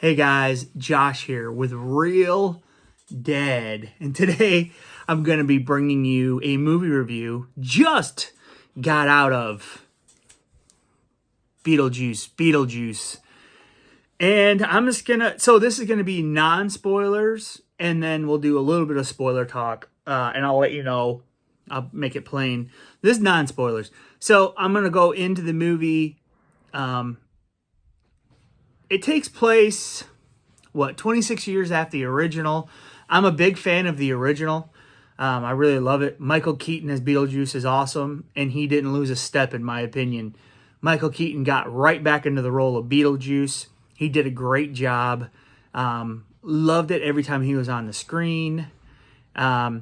Hey guys, Josh here with Real Dead. And today I'm going to be bringing you a movie review. Just got out of Beetlejuice. And I'm just going to, so this is going to be non-spoilers, and then we'll do a little bit of spoiler talk. And I'll let you know, I'll make it plain. This is non-spoilers. So I'm going to go into the movie. It takes place, 26 years after the original. I'm a big fan of the original. I really love it. Michael Keaton as Beetlejuice is awesome, and he didn't lose a step, in my opinion. Michael Keaton got right back into the role of Beetlejuice. He did a great job. Loved it every time he was on the screen. I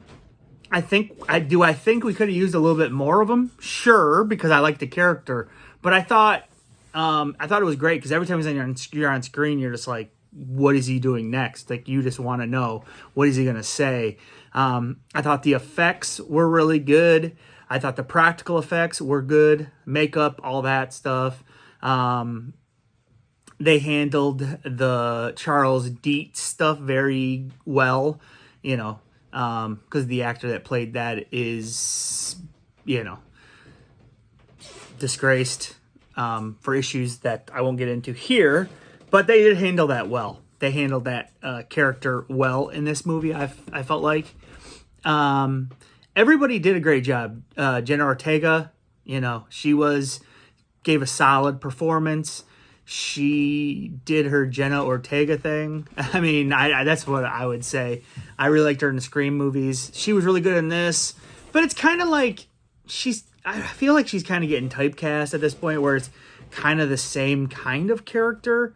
think we could have used a little bit more of him? Sure, because I like the character. But I thought it was great because every time you're on screen, you're just like, what is he doing next? Like, you just want to know, what is he going to say? I thought the effects were really good. I thought the practical effects were good. Makeup, all that stuff. They handled the Charles Dietz stuff very well, because the actor that played that is, disgraced. For issues that I won't get into here, but they did handle that well. They handled that character well in this movie, I felt like. Everybody did a great job. Jenna Ortega, she gave a solid performance. She did her Jenna Ortega thing. I mean, that's what I would say. I really liked her in the Scream movies. She was really good in this, but it's kind of like I feel like she's kind of getting typecast at this point, where it's kind of the same kind of character,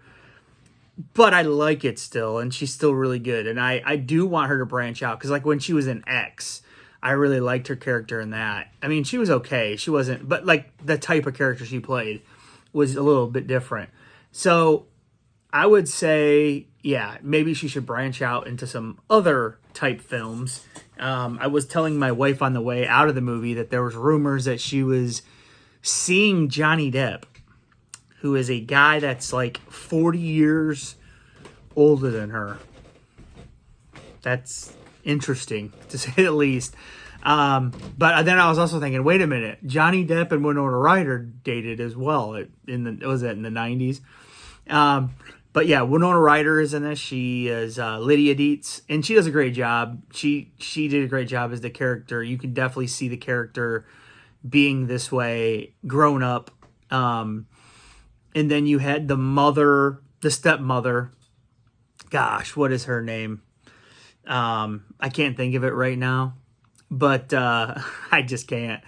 but I like it still, and she's still really good. And I do want her to branch out, because like when she was in X, I really liked her character in that. I mean, she was okay. She wasn't, but like the type of character she played was a little bit different. So I would say, yeah, maybe she should branch out into some other type films. I was telling my wife on the way out of the movie that there was rumors that she was seeing Johnny Depp, who is a guy that's like 40 years older than her. That's interesting, to say the least. But then I was also thinking, wait a minute, Johnny Depp and Winona Ryder dated as well. In the 90s? But yeah, Winona Ryder is in this. She is Lydia Dietz, and she does a great job. She did a great job as the character. You can definitely see the character being this way, grown up. And then you had the stepmother. Gosh, what is her name? I can't think of it right now, but I just can't.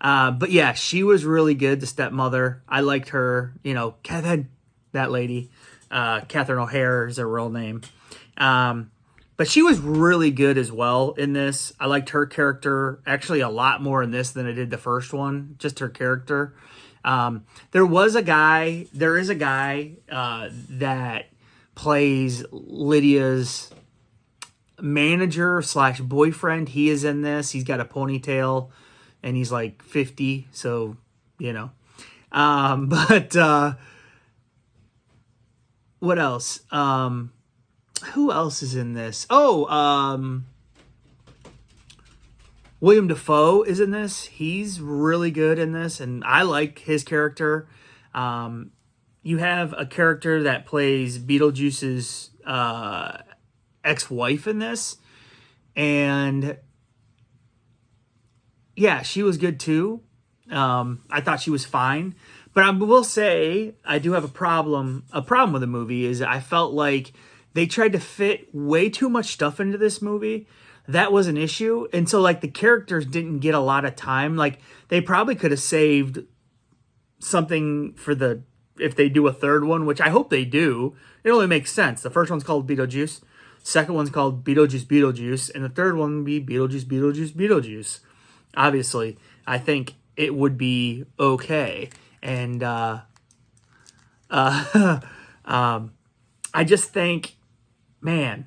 But yeah, she was really good, the stepmother. I liked her, Kevin, that lady. Catherine O'Hara is her real name. But she was really good as well in this. I liked her character actually a lot more in this than I did the first one, just her character. There is a guy that plays Lydia's manager / boyfriend. He is in this. He's got a ponytail and he's like 50. So, what else? Who else is in this? William Dafoe is in this. He's really good in this, and I like his character. You have a character that plays Beetlejuice's ex-wife in this, and yeah, she was good too. I thought she was fine. But I will say, I do have a problem with the movie is I felt like they tried to fit way too much stuff into this movie. That was an issue. And so, like, the characters didn't get a lot of time. Like, they probably could have saved something for if they do a third one, which I hope they do. It only makes sense. The first one's called Beetlejuice. Second one's called Beetlejuice. And the third one would be Beetlejuice. Obviously, I think it would be okay. And I just think, man,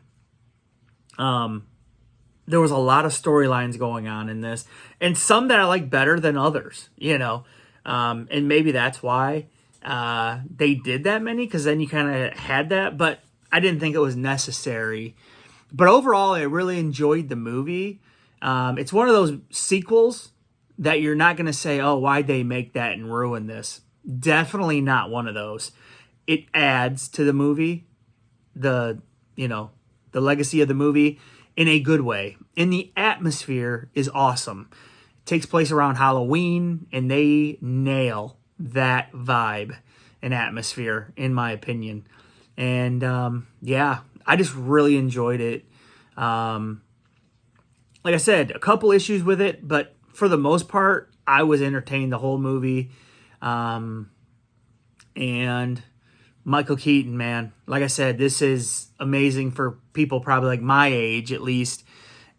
there was a lot of storylines going on in this, and some that I like better than others, and maybe that's why they did that many, because then you kind of had that. But I didn't think it was necessary. But overall, I really enjoyed the movie. It's one of those sequels that you're not going to say, oh, why'd they make that and ruin this? Definitely not one of those. It adds to the movie, the the legacy of the movie in a good way. And the atmosphere is awesome. It takes place around Halloween, and they nail that vibe and atmosphere, in my opinion. And yeah, I just really enjoyed it. Like I said, a couple issues with it, but for the most part, I was entertained the whole movie. And Michael Keaton, man, like I said, this is amazing for people probably like my age, at least,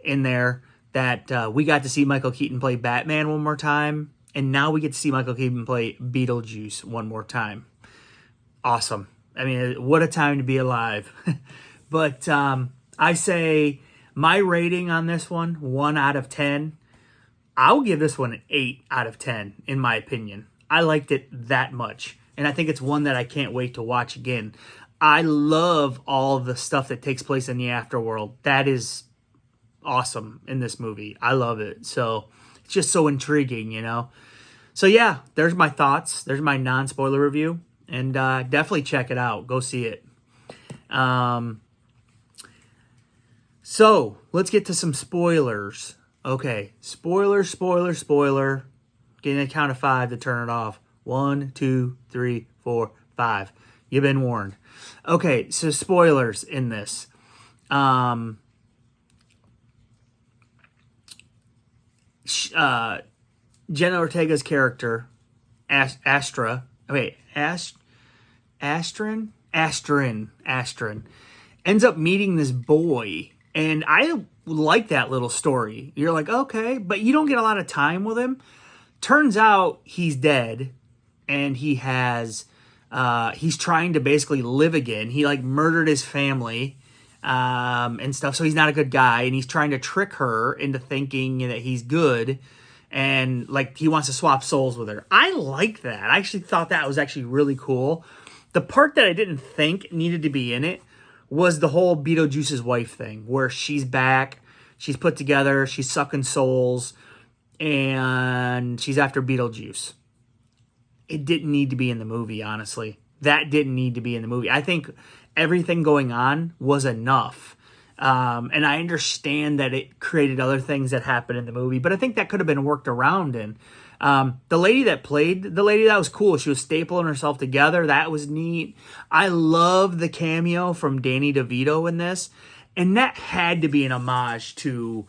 in there, that we got to see Michael Keaton play Batman one more time, and now we get to see Michael Keaton play Beetlejuice one more time. Awesome. I mean, what a time to be alive. But I say my rating on this one, 1 out of 10. I'll give this one an 8 out of 10, in my opinion. I liked it that much. And I think it's one that I can't wait to watch again. I love all the stuff that takes place in the afterworld. That is awesome in this movie. I love it. So it's just so intriguing, you know. So yeah, there's my thoughts. There's my non-spoiler review. And definitely check it out. Go see it. So let's get to some spoilers. Okay, spoiler. Getting a count of 5 to turn it off. 1, 2, 3, 4, 5. You've been warned. Okay, so spoilers in this. Jenna Ortega's character, Astrid, ends up meeting this boy. And I like that little story. You're like, okay, but you don't get a lot of time with him. Turns out he's dead. And he has, he's trying to basically live again. He like murdered his family and stuff. So he's not a good guy. And he's trying to trick her into thinking that he's good. And like he wants to swap souls with her. I like that. I actually thought that was actually really cool. The part that I didn't think needed to be in it was the whole Beetlejuice's wife thing. Where she's back, she's put together, she's sucking souls. And she's after Beetlejuice. It didn't need to be in the movie, honestly. That didn't need to be in the movie. I think everything going on was enough. And I understand that it created other things that happened in the movie, but I think that could have been worked around in. The lady that played the lady, that was cool. She was stapling herself together. That was neat. I love the cameo from Danny DeVito in this. And that had to be an homage to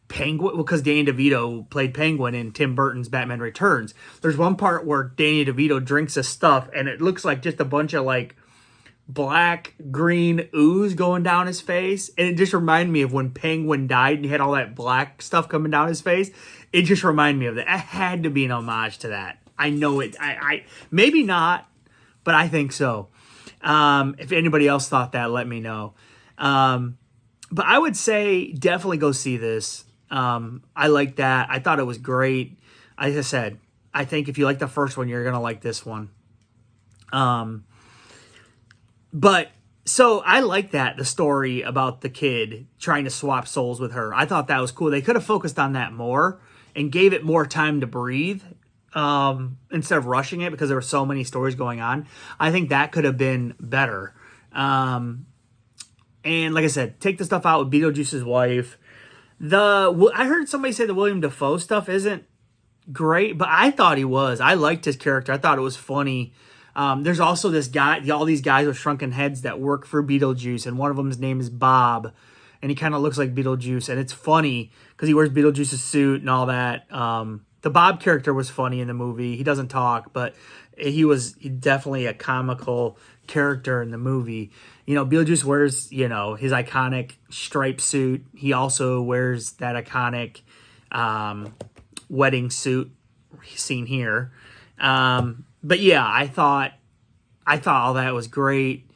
Penguin, because Danny DeVito played Penguin in Tim Burton's Batman Returns. There's one part where Danny DeVito drinks his stuff, and it looks like just a bunch of like black green ooze going down his face, and it just reminded me of when Penguin died and he had all that black stuff coming down his face. It just reminded me of that. It had to be an homage to that. I know it. I maybe not, but I think so. If anybody else thought that, let me know. But I would say definitely go see this. I like that. I thought it was great. Like I said, I think if you like the first one, you're going to like this one. But so I like that, the story about the kid trying to swap souls with her. I thought that was cool. They could have focused on that more and gave it more time to breathe, instead of rushing it, because there were so many stories going on. I think that could have been better. And like I said, take the stuff out with Beetlejuice's wife. I heard somebody say the William Dafoe stuff isn't great, but I thought he was. I liked his character. I thought it was funny. There's also this guy, all these guys with shrunken heads that work for Beetlejuice, and one of them's name is Bob, and he kind of looks like Beetlejuice, and it's funny because he wears Beetlejuice's suit and all that. The Bob character was funny in the movie. He doesn't talk, but he was definitely a comical character in the movie. You know, Beetlejuice wears, you know, his iconic striped suit. He also wears that iconic wedding suit seen here. But yeah, I thought all that was great.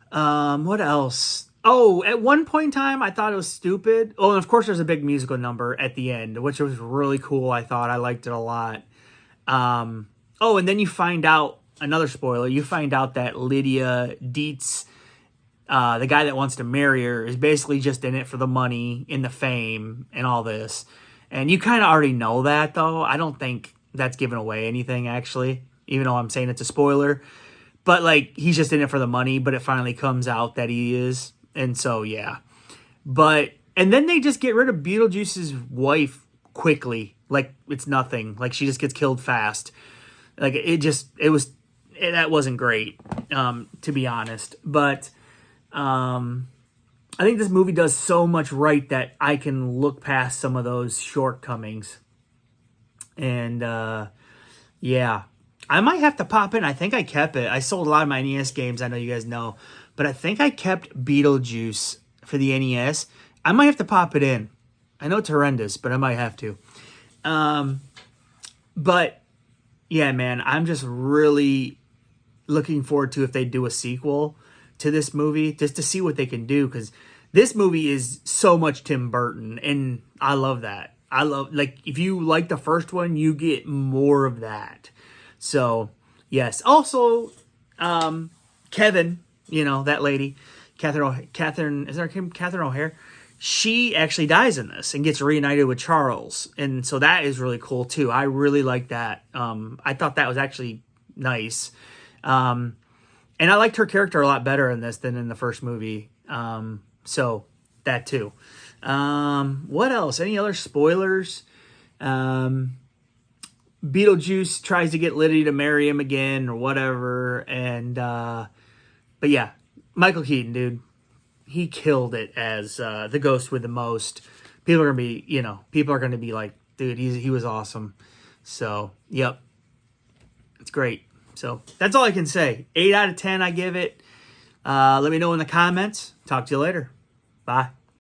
What else? Oh, at one point in time, I thought it was stupid. Oh, and of course, there's a big musical number at the end, which was really cool. I liked it a lot. Oh, and then you find out another spoiler, you find out that Lydia Dietz, the guy that wants to marry her, is basically just in it for the money and the fame and all this. And you kind of already know that, though. I don't think that's giving away anything, actually, even though I'm saying it's a spoiler. But, like, he's just in it for the money, but it finally comes out that he is. And so, yeah. But, and then they just get rid of Beetlejuice's wife quickly. Like, it's nothing. Like, she just gets killed fast. Like, that wasn't great, to be honest. But, I think this movie does so much right that I can look past some of those shortcomings. And, yeah. I might have to pop in. I think I kept it. I sold a lot of my NES games, I know you guys know. But I think I kept Beetlejuice for the NES. I might have to pop it in. I know it's horrendous, but I might have to. But, yeah, man, I'm just really looking forward to if they do a sequel to this movie, just to see what they can do, because this movie is so much Tim Burton, and I love that. Like, if you like the first one, you get more of that. So, yes. Also, Kevin, that lady, Catherine, is that her name? Catherine O'Hare? She actually dies in this and gets reunited with Charles. And so that is really cool, too. I really like that. I thought that was actually nice. And I liked her character a lot better in this than in the first movie. So that, too. What else? Any other spoilers? Beetlejuice tries to get Lydia to marry him again or whatever. And, but yeah, Michael Keaton, dude, he killed it as, the ghost with the most. People are going to be like, dude, he was awesome. So, yep. It's great. So that's all I can say. 8 out of 10, I give it. Let me know in the comments. Talk to you later. Bye.